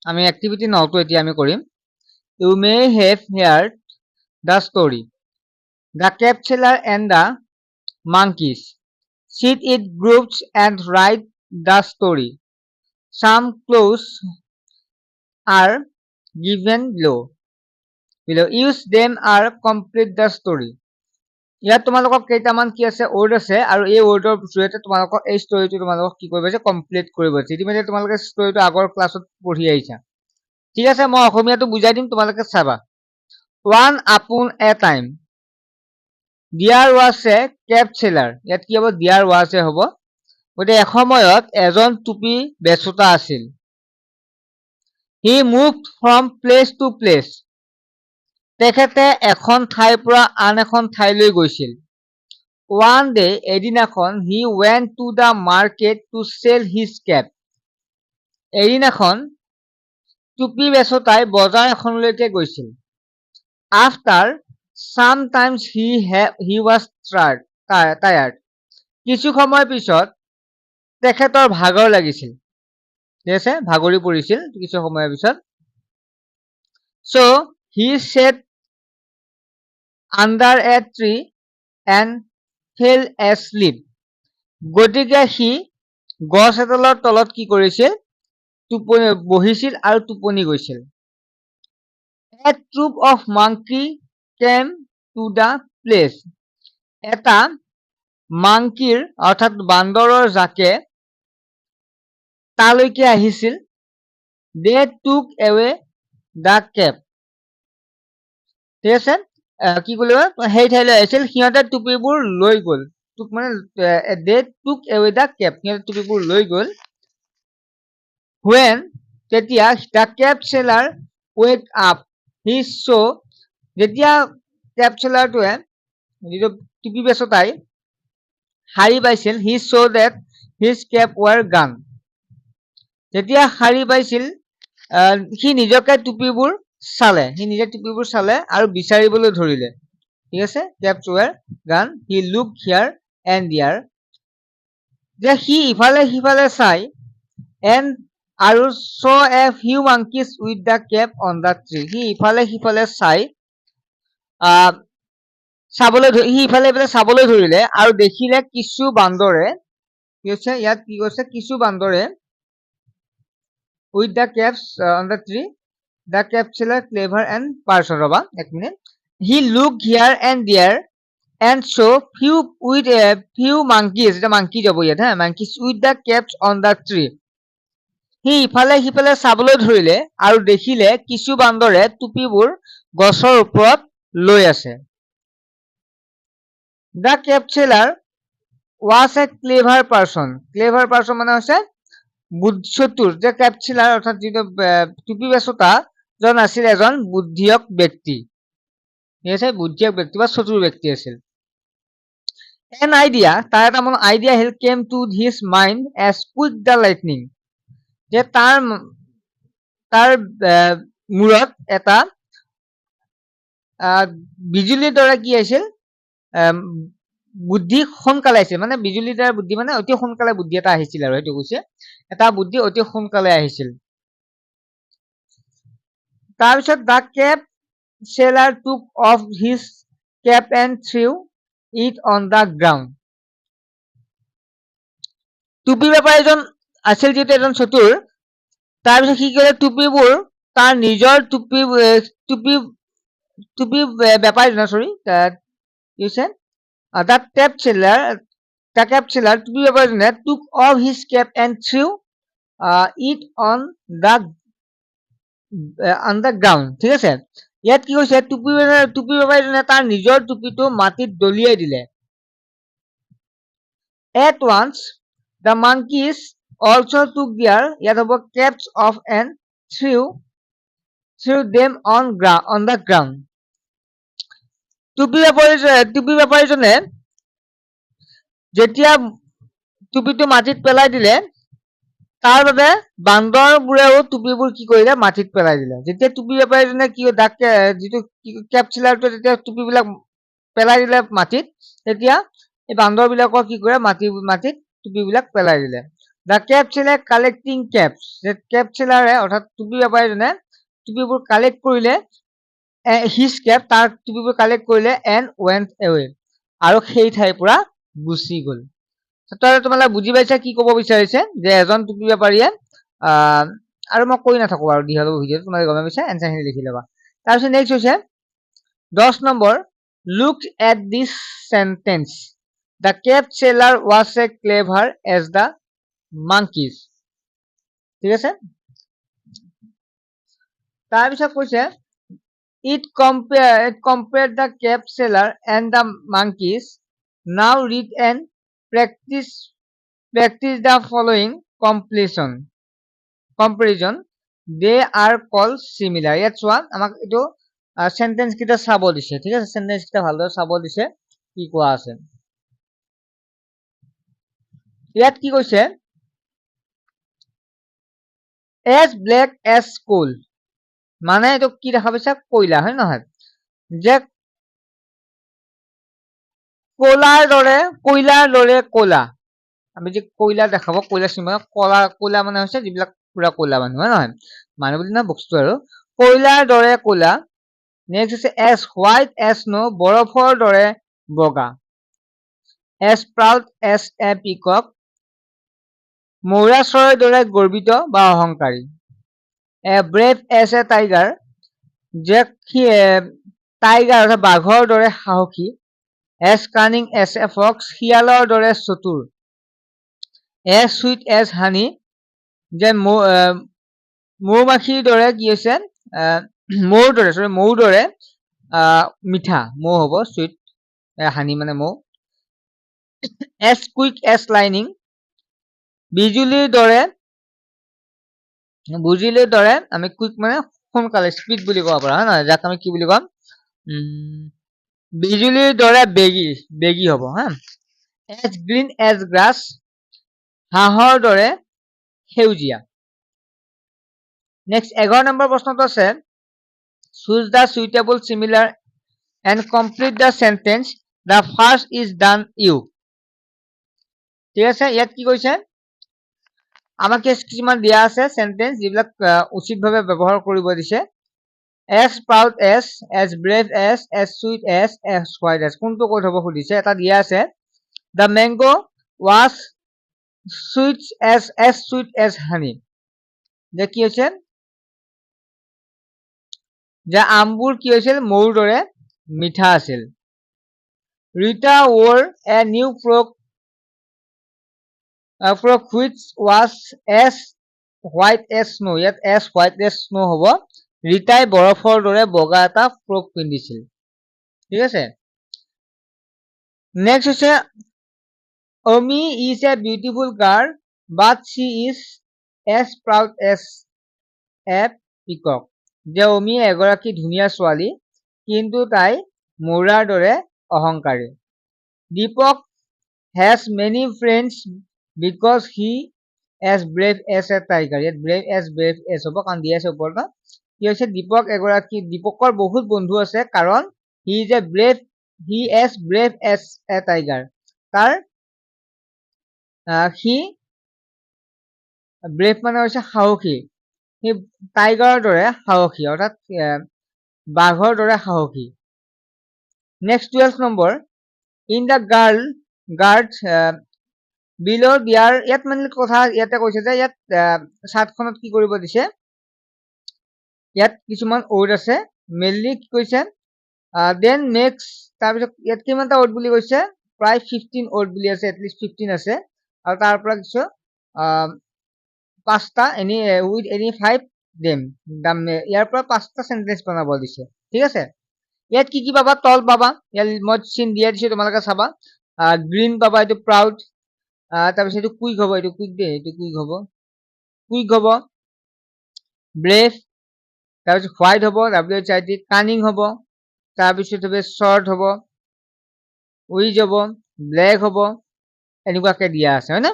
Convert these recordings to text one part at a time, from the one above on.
আমি এক্টিভিটি নটো এতিয়া আমি কৰিম you may have heard the story the cap seller and the monkeys sit in groups and write the story. Some clues are given below. Use them or complete the story. ইয়াত তোমালোকক কেইটামান কি আছে word আছে আৰু এই ৱৰ্ডৰ জৰিয়তে তোমালোকক এই ষ্টৰীটো তোমালোকক কি কৰিব আছে কমপ্লিট কৰিব আছে ইতিমধ্যে তোমালোকে ষ্টৰীটো আগৰ ক্লাছত পঢ়ি আহিছা ঠিক আছে মই অসমীয়াটো বুজাই দিম তোমালোকে চাবা one upon a time there was a cap seller ইয়াত কি হ'ব there was a হ'ব গতে এসময়ত এজন টুপি বেচোতা আছিল he moved from place to place তেখেতে এখন ঠাইৰ পৰা আন এখন ঠাইলৈ গৈছিল one day এদিনাখন he went to the market to sell his cap এদিনাখন টুপি বেচোতাই বজাৰ এখনলৈকে গৈছিল after sometimes he was tired কিছু সময় পিছত তেখেতৰ ভাগৰ লাগিছিল ঠিক আছে ভাগৰি পৰিছিল কিছু সময়ৰ পিছত so he sat under a tree and fell asleep গতিকে সি গছ এডালৰ তলত কি কৰিছিল টোপনি বহিছিল আৰু টোপনি গৈছিল a troop of monkey came to the place এটা মাংকিৰ অৰ্থাৎ বান্দৰৰ জাকে তালৈকে আহিছিল they took away the cap ঠিক আছে কি কলিবা হেই ঠাইলৈ আহিছিল সিহঁতে টুপিবোৰ লৈ গ'ল টুক মানে they took away the cap সিহঁতে টুপিবোৰ লৈ গ'ল when তেতিয়া the cap seller wake up he saw যেতিয়া cap seller টোৱে যিটো টুপি বেচোতাই হাৰি পাইছিল he saw that his cap were gone যেতিয়া হাৰি পাইছিল সি নিজকে টুপিবোৰ চালে সি নিজে টুপিবোৰ চালে আৰু বিচাৰিবলৈ ধৰিলে ঠিক আছে caps were gone he looked here and there যে সি ইফালে সিফালে চাই and আৰু saw a few monkeys with the cap on the tree সি ইফালে সিফালে চাই সি ইফালে ইফালে চাবলৈ ধৰিলে আৰু দেখিলে কিছু বান্দৰে কি হৈছে ইয়াত কি কৈছে কিছু বান্দৰে with the caps on the tree the cap seller clever and person ৰবা এক minute he looked here and there and saw few monkeys এটা monkey যাব ইয়াত হা monkeys with the caps on the tree সি ইফালে সিফালে চাবলৈ ধৰিলে আৰু দেখিলে কিছু বান্দৰে টুপিবোৰ গছৰ ওপৰত লৈ আছে the cap seller was a clever person মানে হৈছে বুদ্ধিচতুৰ যে cap seller অৰ্থাৎ যিটো টুপি বেচোতা জন আছিল এজন বুদ্ধিয়ক ব্যক্তি ঠিক আছে বুদ্ধিয়ক ব্যক্তি বা চতুৰ ব্যক্তি আছিল an idea তাৰ এটা মন আইডিয়া হিল came to his mind as quick the lightning যে তাৰ মূৰত এটা বিজুলীৰ দৰে কি আছিল বুদ্ধি সোনকালে আহিছিল মানে বিজুলীৰ দৰে বুদ্ধি মানে অতি সোনকালে বুদ্ধি এটা আহিছিল আৰু সেইটো কৈছে এটা বুদ্ধি অতি সোনকালে আহিছিল তাৰপিছত the cap seller took off his cap and threw it on the ground টুপি বেপাৰীজন আছিল যেটো এজন চতুৰ তাৰপিছত কি কৰিলে টুপিবোৰ তাৰ নিজৰ টুপি বেপাৰীজন সৰি you said the cap seller টুপি বেপাৰীজনে took off his cap and threw it on the ground ঠিক আছে ইয়াত কি কৈছে টুপি বেপাৰীজনে তাৰ নিজৰ টুপিটো মাটিত দলিয়াই দিলে at once the monkeys also took their ইয়াত হ'ব caps off and threw them on the ground টুপি বেপাৰীজনে যেতিয়া টুপিটো মাটিত পেলাই দিলে তাৰ বাবে বান্দৰবোৰেও টুপিবোৰ কি কৰিলে মাটিত পেলাই দিলে যেতিয়া টুপি বেপাৰীজনে কি যিটো cap sellerটো যেতিয়া টুপিবিলাক পেলাই দিলে মাটিত তেতিয়া এই বান্দৰবিলাকৰ কি কৰে মাটিত টুপিবিলাক পেলাই দিলে The cap seller collecting caps. যে cap seller অর্থাৎ টুপি ব্যাপাৰীজনে টুপিবোৰ কালেক্ট কৰিলে his cap তাৰ টুপিবোৰ কালেক্ট কৰিলে and went away আৰু সেই ঠাইৰ পৰা গুচি গ'ল। তই তোমালোকে বুজি পাইছা কি ক'ব বিচাৰিছে যে এজন টুপি ব্যাপাৰীয়ে আৰু মই কৈ নাথাকো আৰু দীঘল ভিডিঅ'টো তোমালোকে গম পাইছা এনচাৰখিনি লিখি ল'বা। তাৰপিছত নেক্সট হৈছে 10 number looked at this sentence. The cap seller was as clever as the monkeys. ঠিক আছে তাৰপিছত কৈছে it compared the cap seller and the monkeys. Now read and practice the following comparison. They are called similar. ইয়াত চোৱা আমাক এইটো sentence কিটা চাব দিছে ঠিক আছে সেন্টেন্স কিটা ভালদৰে চাব দিছে কি কোৱা আছে ইয়াত কি কৈছে as black as coal মানে এইটো কি দেখা পাইছা কয়লা হয় নহয় যে কয়লাৰ দৰে কলা আমি যে কয়লা দেখাব কয়লা চিমা কলা মানে হৈছে যিবিলাক পুৰা কয়লা মানুহ হয় নহয় মানুহ বুলি না বস্তু আৰু কয়লাৰ দৰে কলা নেক্সট হৈছে as white as snow বৰফৰ দৰে বগা as proud as a peacock মৌৰা চৰাইৰ দৰে গৰ্বিত বা অহংকাৰী brave as a tiger যে টাইগাৰ অৰ্থাৎ বাঘৰ দৰে সাহসী as cunning as a fox শিয়ালৰ দৰে চতুৰ as sweet as honey যে মৌমাখিৰ দৰে কি হৈছে মৌৰ দৰে মিঠা মৌ হ'ব sweet honey মানে মৌ as quick as lightning বিজুলীৰ দৰে আমি কুইক মানে সোনকালে স্পীড বুলি ক'ব পাৰা হয় নহয় যাক আমি কি বুলি ক'ম বিজুলীৰ দৰে বেগী হ'ব হা as green as grass হাঁহৰ দৰে সেউজীয়া নেক্সট 11 নম্বৰ প্ৰশ্নটো আছে choose the suitable similar and complete the sentence the first is done you ঠিক আছে ইয়াত কি কৈছে আমাকে কিছুমান দিয়া আছে সেন্টেন্স যিবিলাক উচিতভাৱে ব্যৱহাৰ কৰিব দিছে as proud as brave as sweet as white as কোনটো কৈ থব খুদিছে এটা দিয়া আছে the mango was sweet as honey যে কি হৈছে যে আমবোৰ কি হৈছিল মৌৰ দৰে মিঠা আছিল Rita wore a new frock which was as white as snow ইয়াত as white as snow হ'ব ৰিতাই বৰফৰ দৰে বগা এটা ফ্ৰক পিন্ধিছিল ঠিক আছে নেক্সট হৈছে Omi is a beautiful girl but she is as proud as a peacock যে Omi এগৰাকী ধুনীয়া ছোৱালী কিন্তু তাই মৌৰাৰ দৰে অহংকাৰী Deepak has many friends because he as brave as a tiger yet brave as হ'ব কাৰণ দিয়া আছে ওপৰত কি হৈছে দীপকৰ বহুত বন্ধু আছে কাৰণ he as brave as a tiger তাৰ সি brave মানে হৈছে সাহসী সি টাইগাৰৰ দৰে সাহসী অৰ্থাৎ বাঘৰ দৰে সাহসী next 12 number in the guard below there ইয়াত মানে কথা ইয়াতে কৈছে যে ইয়াত চাৰ্টখনত কি কৰিব দিছে ইয়াত কিছুমান ৱৰ্ড আছে মেইনলি কি কৈছে then next তাৰপিছত ইয়াত কিমানটা ৱৰ্ড বুলি কৈছে প্ৰায় 15 ৱৰ্ড বুলি আছে এটলিষ্ট 15 আছে আৰু তাৰ পৰা কিছু পাঁচটা with any 5 them ইয়াৰ পৰা পাঁচটা সেন্টেন্স বনাব দিছে ঠিক আছে ইয়াত কি পাবা তল পাবা ইয়াত মই চিন দিয়া দিছো তোমালোকে চাবা গ্ৰীন পাবা এইটো প্ৰাউড তাৰপিছত এইটো কুইক হ'ব এইটো কুইক হ'ব ব্ৰেভ তাৰপিছত হোৱাইট হ'ব WHIT কানিং হ'ব তাৰপিছত হবে শৰ্ট হ'ব উইজ হ'ব ব্লেক হ'ব এনেকুৱাকে দিয়া আছে হয় না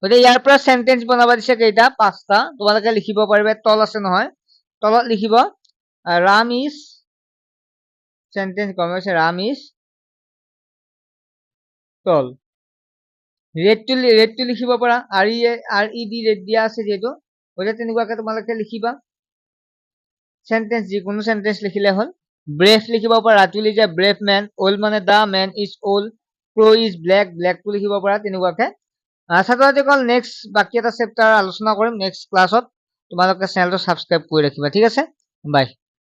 গতিকে ইয়াৰ পৰা সেন্টেন্স বনাব দিছে কেইটা পাঁচটা তোমালোকে লিখিব পাৰিবা তল আছে নহয় তলত লিখিব ৰাম ইজ সেন্টেন্স কম আছে ৰাম ইজ tall ৰেডটো লিখিব পাৰা RED ৰেড দিয়া আছে যিহেতু গতিকে তেনেকুৱাকে তোমালোকে লিখিবা সেন্টেন্স যিকোনো সেন্টেন্স লিখিলে হ'ল ব্ৰেভ লিখিব পাৰা Ratul is a brave men old মানে দা মেন ইজ ওল্ড ক্ৰ ইজ ব্লেকটো লিখিব পাৰা তেনেকুৱাকে ছাত্ৰ-ছাত্ৰীসকল নেক্সট বাকি এটা চেপ্টাৰ আলোচনা কৰিম নেক্সট ক্লাছত তোমালোকে চেনেলটো সাবস্ক্ৰাইব কৰি ৰাখিবা ঠিক আছে বাই